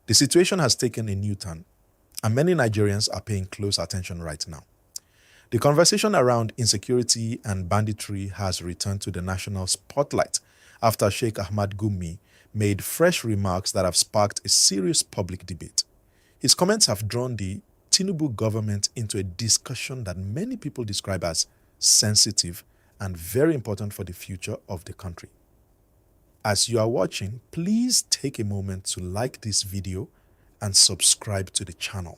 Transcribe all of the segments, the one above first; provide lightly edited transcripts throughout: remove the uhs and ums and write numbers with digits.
The situation has taken a new turn, and many Nigerians are paying close attention right now. The conversation around insecurity and banditry has returned to the national spotlight after Sheikh Ahmad Gumi made fresh remarks that have sparked a serious public debate. His comments have drawn the Tinubu government into a discussion that many people describe as sensitive and very important for the future of the country. As you are watching, please take a moment to like this video and subscribe to the channel.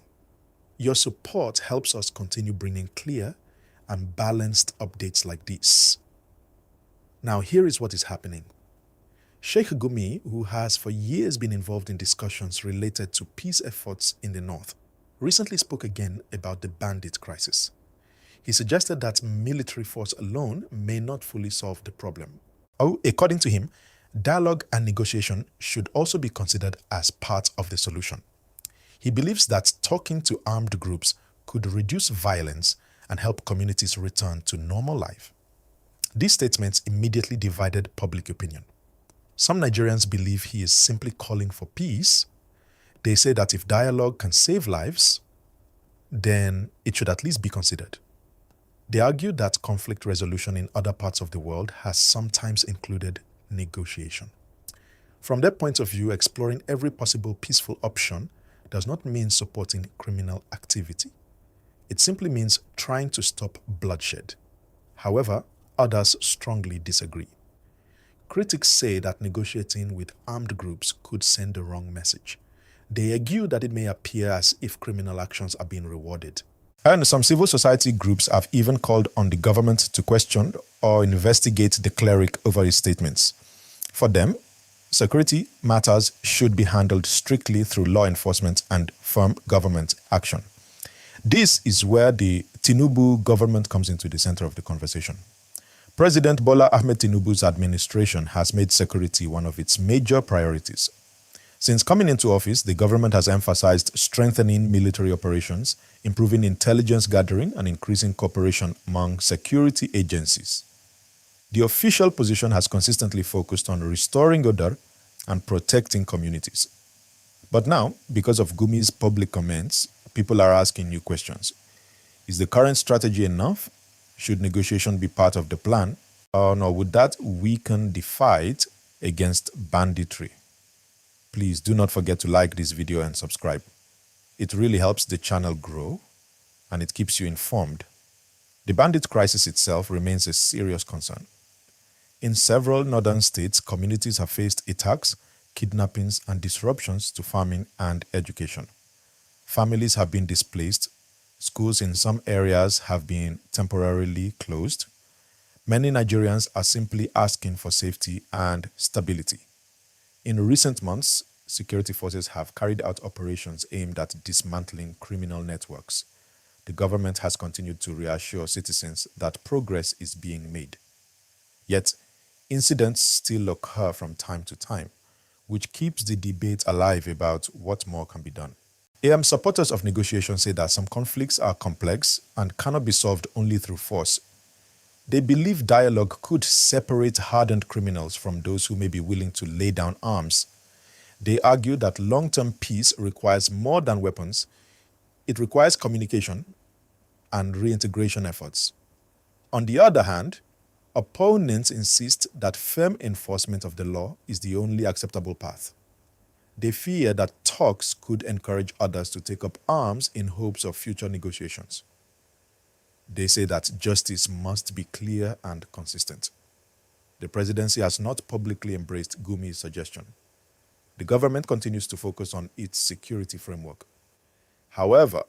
Your support helps us continue bringing clear and balanced updates like this. Now, here is what is happening. Sheikh Gumi, who has for years been involved in discussions related to peace efforts in the north, recently spoke again about the bandit crisis. He suggested that military force alone may not fully solve the problem. According to him, dialogue and negotiation should also be considered as part of the solution. He believes that talking to armed groups could reduce violence and help communities return to normal life. These statements immediately divided public opinion. Some Nigerians believe he is simply calling for peace. They say that if dialogue can save lives, then it should at least be considered. They argue that conflict resolution in other parts of the world has sometimes included negotiation. From their point of view, exploring every possible peaceful option does not mean supporting criminal activity. It simply means trying to stop bloodshed. However, others strongly disagree. Critics say that negotiating with armed groups could send the wrong message. They argue that it may appear as if criminal actions are being rewarded. And some civil society groups have even called on the government to question or investigate the cleric over his statements. For them, security matters should be handled strictly through law enforcement and firm government action. This is where the Tinubu government comes into the center of the conversation. President Bola Ahmed Tinubu's administration has made security one of its major priorities. Since coming into office, the government has emphasized strengthening military operations, improving intelligence gathering, and increasing cooperation among security agencies. The official position has consistently focused on restoring order and protecting communities. But now, because of Gumi's public comments, people are asking new questions. Is the current strategy enough? Should negotiation be part of the plan? Or would that weaken the fight against banditry? Please do not forget to like this video and subscribe. It really helps the channel grow and it keeps you informed. The bandit crisis itself remains a serious concern. In several northern states, communities have faced attacks, kidnappings, and disruptions to farming and education. Families have been displaced. Schools in some areas have been temporarily closed. Many Nigerians are simply asking for safety and stability. In recent months, security forces have carried out operations aimed at dismantling criminal networks. The government has continued to reassure citizens that progress is being made. Yet, incidents still occur from time to time, which keeps the debate alive about what more can be done. Supporters of negotiation say that some conflicts are complex and cannot be solved only through force. They believe dialogue could separate hardened criminals from those who may be willing to lay down arms. They argue that long-term peace requires more than weapons. It requires communication and reintegration efforts. On the other hand, opponents insist that firm enforcement of the law is the only acceptable path. They fear that talks could encourage others to take up arms in hopes of future negotiations. They say that justice must be clear and consistent. The presidency has not publicly embraced Gumi's suggestion. The government continues to focus on its security framework. However,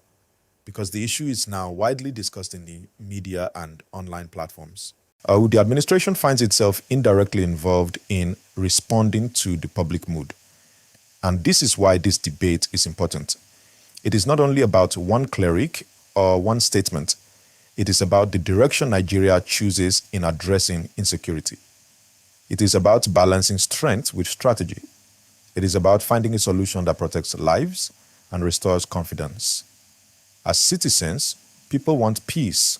because the issue is now widely discussed in the media and online platforms, the administration finds itself indirectly involved in responding to the public mood. And this is why this debate is important. It is not only about one cleric or one statement. It is about the direction Nigeria chooses in addressing insecurity. It is about balancing strength with strategy. It is about finding a solution that protects lives and restores confidence. As citizens, people want peace.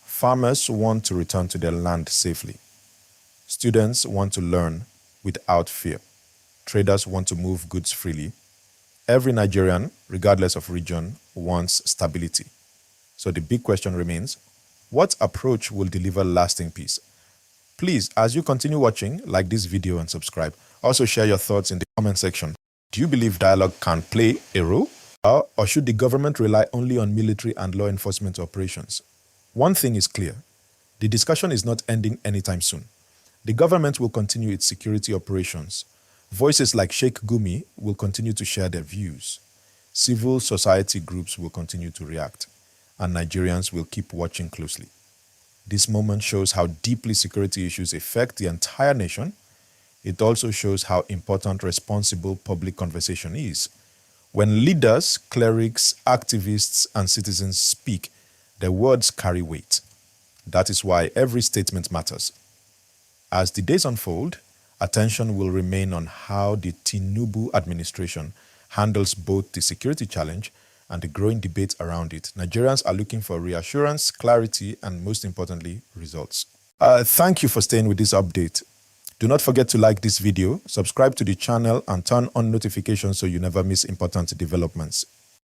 Farmers want to return to their land safely. Students want to learn without fear. Traders want to move goods freely. Every Nigerian, regardless of region, wants stability. So the big question remains, what approach will deliver lasting peace? Please, as you continue watching, like this video and subscribe. Also share your thoughts in the comment section. Do you believe dialogue can play a role? Or should the government rely only on military and law enforcement operations? One thing is clear. The discussion is not ending anytime soon. The government will continue its security operations. Voices like Sheikh Gumi will continue to share their views. Civil society groups will continue to react. And Nigerians will keep watching closely. This moment shows how deeply security issues affect the entire nation. It also shows how important responsible public conversation is. When leaders, clerics, activists, and citizens speak, their words carry weight. That is why every statement matters. As the days unfold, attention will remain on how the Tinubu administration handles both the security challenge and the growing debate around it. Nigerians are looking for reassurance, clarity, and most importantly, results. Thank you for staying with this update. Do not forget to like this video, subscribe to the channel, and turn on notifications so you never miss important developments.